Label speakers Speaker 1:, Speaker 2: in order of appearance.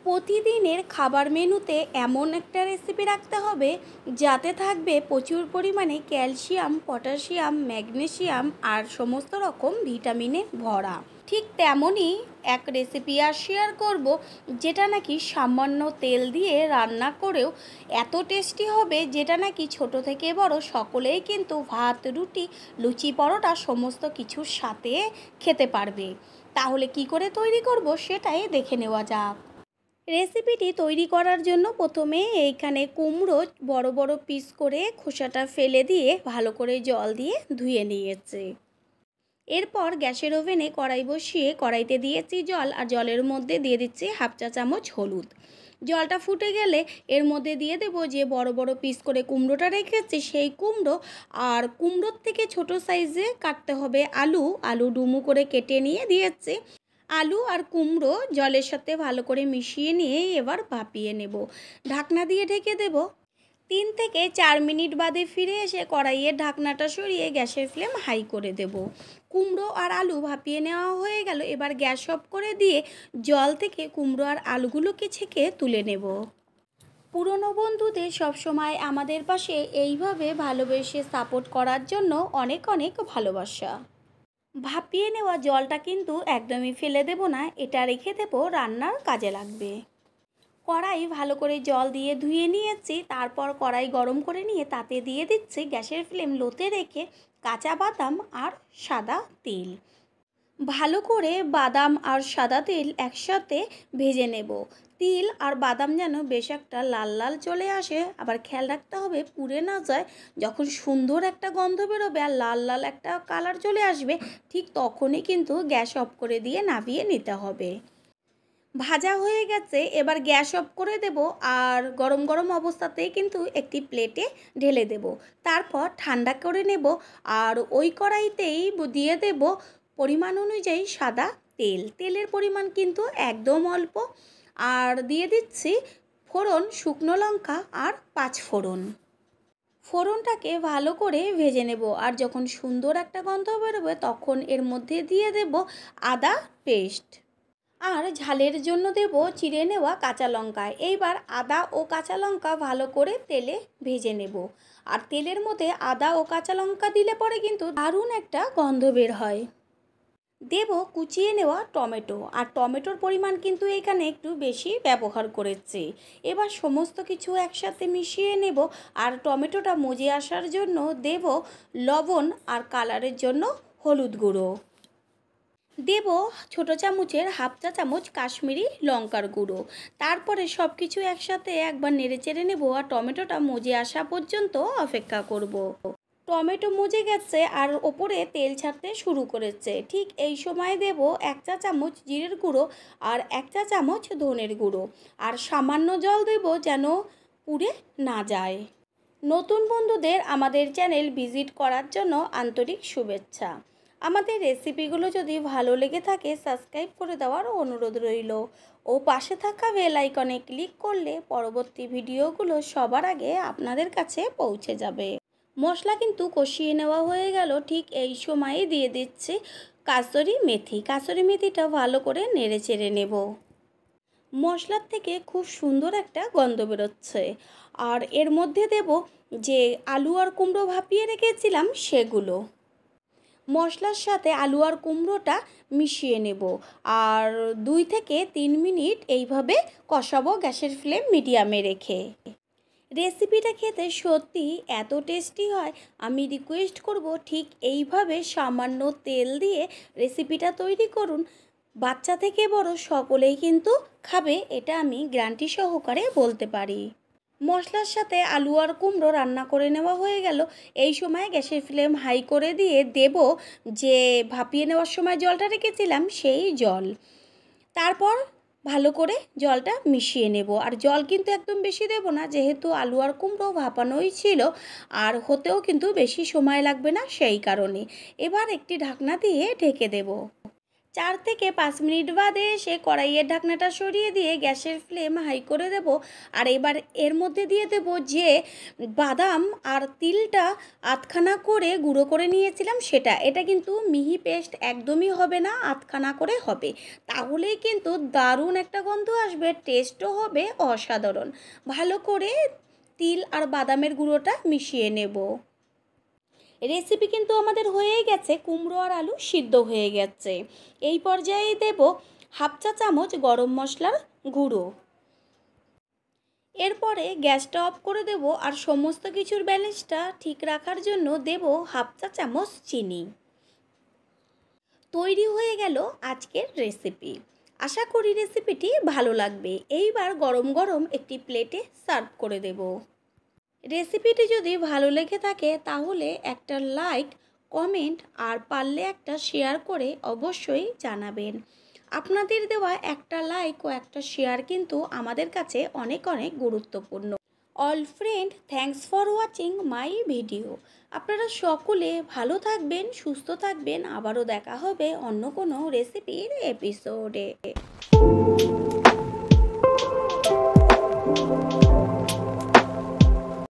Speaker 1: প্রতিদিনের খাবার মেনুতে এমন একটা রেসিপি রাখতে হবে যাতে থাকবে প্রচুর পরিমাণে ক্যালসিয়াম, পটাশিয়াম, ম্যাগনেসিয়াম আর সমস্ত রকম ভিটামিনে ভরা। ঠিক তেমনই এক রেসিপি আর শেয়ার করব, যেটা নাকি সামান্য তেল দিয়ে রান্না করেও এত টেস্টি হবে, যেটা নাকি ছোট থেকে বড় সকলেই কিন্তু ভাত, রুটি, লুচি, পরোটা সমস্ত কিছুর সাথে খেতে পারবে। তাহলে কি করে তৈরি করব সেটাই দেখে নেওয়া যাক। রেসিপিটি তৈরি করার জন্য প্রথমে এইখানে কুমড়ো বড় বড় পিস করে খোসাটা ফেলে দিয়ে ভালো করে জল দিয়ে ধুয়ে নিয়েছে। এরপর গ্যাসের ওভেনে কড়াই বসিয়ে কড়াইতে দিয়েছি জল, আর জলের মধ্যে দিয়ে দিচ্ছি হাফ চা চামচ হলুদ। জলটা ফুটে গেলে এর মধ্যে দিয়ে দেবো যে বড় বড় পিস করে কুমড়োটা রেখেছি সেই কুমড়ো, আর কুমড়োর থেকে ছোট সাইজে কাটতে হবে আলু ডুমু করে কেটে নিয়ে দিয়েছি। আলু আর কুমড়ো জলের সাথে ভালো করে মিশিয়ে নিয়ে এবার ভাপিয়ে নেব। ঢাকনা দিয়ে ঢেকে দেব। 3 থেকে 4 মিনিট বাদে ফিরে এসে কড়াইয়ের ঢাকনাটা সরিয়ে গ্যাসের ফ্লেম হাই করে দেব। কুমড়ো আর আলু ভাপিয়ে নেওয়া হয়ে গেল। এবার গ্যাস অফ করে দিয়ে জল থেকে কুমড়ো আর আলুগুলোকে ছেঁকে তুলে নেব। পুরনো বন্ধুদের সবসময় আমাদের পাশে এইভাবে ভালোবেসে সাপোর্ট করার জন্য অনেক অনেক ভালোবাসা। ভাপিয়ে নেওয়া জলটা কিন্তু একদমই ফেলে দেব না, এটা রেখে দেবো রান্নার কাজে লাগবে। কড়াই ভালো করে জল দিয়ে ধুয়ে নিয়েছি। তারপর কড়াই গরম করে নিয়ে তাতে দিয়ে দিচ্ছি গ্যাসের ফ্লেম লোতে রেখে কাঁচা বাদাম আর সাদা তিল। ভালো করে বাদাম আর সাদা তিল একসাথে ভেজে নেব। তিল আর বাদাম যেন বেশ একটা লাল লাল চলে আসে, আবার খেয়াল রাখতে হবে পুড়ে না যায়। যখন সুন্দর একটা গন্ধ বেরোবে আর লাল লাল একটা কালার চলে আসবে, ঠিক তখনই কিন্তু গ্যাস অফ করে দিয়ে নামিয়ে নিতে হবে। ভাজা হয়ে গেছে, এবার গ্যাস অফ করে দেব। আর গরম গরম অবস্থাতেই কিন্তু একটি প্লেটে ঢেলে দেব। তারপর ঠান্ডা করে নেব। আর ওই কড়াইতেই দিয়ে দেব পরিমাণ অনুযায়ী সাদা তেল। তেলের পরিমাণ কিন্তু একদম অল্প। আর দিয়ে দিচ্ছি ফোড়ন, শুকনো লঙ্কা আর 5 ফোড়ন। ফোড়নটাকে ভালো করে ভেজে নেব। আর যখন সুন্দর একটা গন্ধ বেরোবে তখন এর মধ্যে দিয়ে দেব আদা পেস্ট। আর ঝালের জন্য দেব চিড়ে নেওয়া কাঁচা লঙ্কা। এইবার আদা ও কাঁচা লঙ্কা ভালো করে তেলে ভেজে নেব। আর তেলের মধ্যে আদা ও কাঁচা লঙ্কা দিলে পরে কিন্তু দারুণ একটা গন্ধ বের হয়। দেব কুচিয়ে নেওয়া টমেটো, আর টমেটোর পরিমাণ কিন্তু এখানে একটু বেশি ব্যবহার করেছি। এবার সমস্ত কিছু একসাথে মিশিয়ে নেব। আর টমেটোটা মজে আসার জন্য দেব লবণ, আর কালারের জন্য হলুদ গুঁড়ো। দেব ছোট চামচের হাফ চা চামচ কাশ্মীরি লঙ্কার গুঁড়ো। তারপরে সব কিছু একসাথে একবার নেড়ে চেড়ে নেব আর টমেটোটা মজে আসা পর্যন্ত অপেক্ষা করব। টমেটো মজে গেছে আর ওপরে তেল ছাড়তে শুরু করেছে। ঠিক এই সময় দেব 1 চা চামচ জিরের গুঁড়ো আর 1 চা চামচ ধনের গুঁড়ো। আর সামান্য জল দেব যেন পুড়ে না যায়। নতুন বন্ধুদের আমাদের চ্যানেল ভিজিট করার জন্য আন্তরিক শুভেচ্ছা। আমাদের রেসিপিগুলো যদি ভালো লেগে থাকে সাবস্ক্রাইব করে দেওয়ার অনুরোধ রইল, ও পাশে থাকা বেল আইকনে ক্লিক করলে পরবর্তী ভিডিওগুলো সবার আগে আপনাদের কাছে পৌঁছে যাবে। মশলা কিন্তু কষিয়ে নেওয়া হয়ে গেল। ঠিক এই সময়ে দিয়ে দিচ্ছি কাসুরি মেথি। কাসুরি মেথিটা ভালো করে নেড়ে চেড়ে নেব। মশলার থেকে খুব সুন্দর একটা গন্ধ বেরোচ্ছে। আর এর মধ্যে দেব যে আলু আর কুমড়ো ভাপিয়ে রেখেছিলাম সেগুলো। মশলার সাথে আলু আর কুমড়োটা মিশিয়ে নেব। আর 2 থেকে 3 মিনিট এইভাবে কষাবো গ্যাসের ফ্লেম মিডিয়ামে রেখে। রেসিপিটা খেতে সত্যি এত টেস্টি হয়, আমি রিকোয়েস্ট করব ঠিক এইভাবে সামান্য তেল দিয়ে রেসিপিটা তৈরি করুন। বাচ্চা থেকে বড় সকলেই কিন্তু খাবে, এটা আমি গ্যারান্টি সহকারে বলতে পারি। মশলার সাথে আলু আর কুমড়ো রান্না করে নেওয়া হয়ে গেল। এই সময় গ্যাসের ফ্লেম হাই করে দিয়ে দেব যে ভাপিয়ে নেওয়ার সময় জলটা রেখেছিলাম সেই জল। তারপর ভালো করে জলটা মিশিয়ে নেব। আর জল কিন্তু একদম বেশি দেব না, যেহেতু আলু আর কুমড়ো ভাপানোই ছিল আর হতেও কিন্তু বেশি সময় লাগবে না সেই কারণে। এবার একটি ঢাকনা দিয়ে ঢেকে দেব। 4 থেকে 5 মিনিট বাদে এসে কড়াইয়ের ঢাকনাটা সরিয়ে দিয়ে গ্যাসের ফ্লেম হাই করে দেব। আর এবার এর মধ্যে দিয়ে দেব যে বাদাম আর তিলটা আধখানা করে গুঁড়ো করে নিয়েছিলাম সেটা। এটা কিন্তু মিহি পেস্ট একদমই হবে না, আধখানা করে হবে, তাহলেই কিন্তু দারুণ একটা গন্ধ আসবে, টেস্টও হবে অসাধারণ। ভালো করে তিল আর বাদামের গুঁড়োটা মিশিয়ে নেব। রেসিপি কিন্তু আমাদের হয়েই গেছে, কুমড়ো আর আলু সিদ্ধ হয়ে গেছে। এই পর্যায়ে দেব হাফ চা চামচ গরম মশলার গুঁড়ো। এরপরে গ্যাসটা অফ করে দেব আর সমস্ত কিছুর ব্যালেন্সটা ঠিক রাখার জন্য দেব হাফ চা চামচ চিনি। তৈরি হয়ে গেল আজকের রেসিপি। আশা করি রেসিপিটি ভালো লাগবে। এইবার গরম গরম একটি প্লেটে সার্ভ করে দেব। রেসিপিটি যদি ভালো লেগে থাকে তাহলে একটা লাইক, কমেন্ট আর পারলে একটা শেয়ার করে অবশ্যই জানাবেন। আপনাদের দেওয়া একটা লাইক ও একটা শেয়ার কিন্তু আমাদের কাছে অনেক অনেক গুরুত্বপূর্ণ। All friend, thanks for watching my video. আপনারা সকলে ভালো থাকবেন, সুস্থ থাকবেন। আবারও দেখা হবে অন্য কোনো রেসিপির এপিসোডে।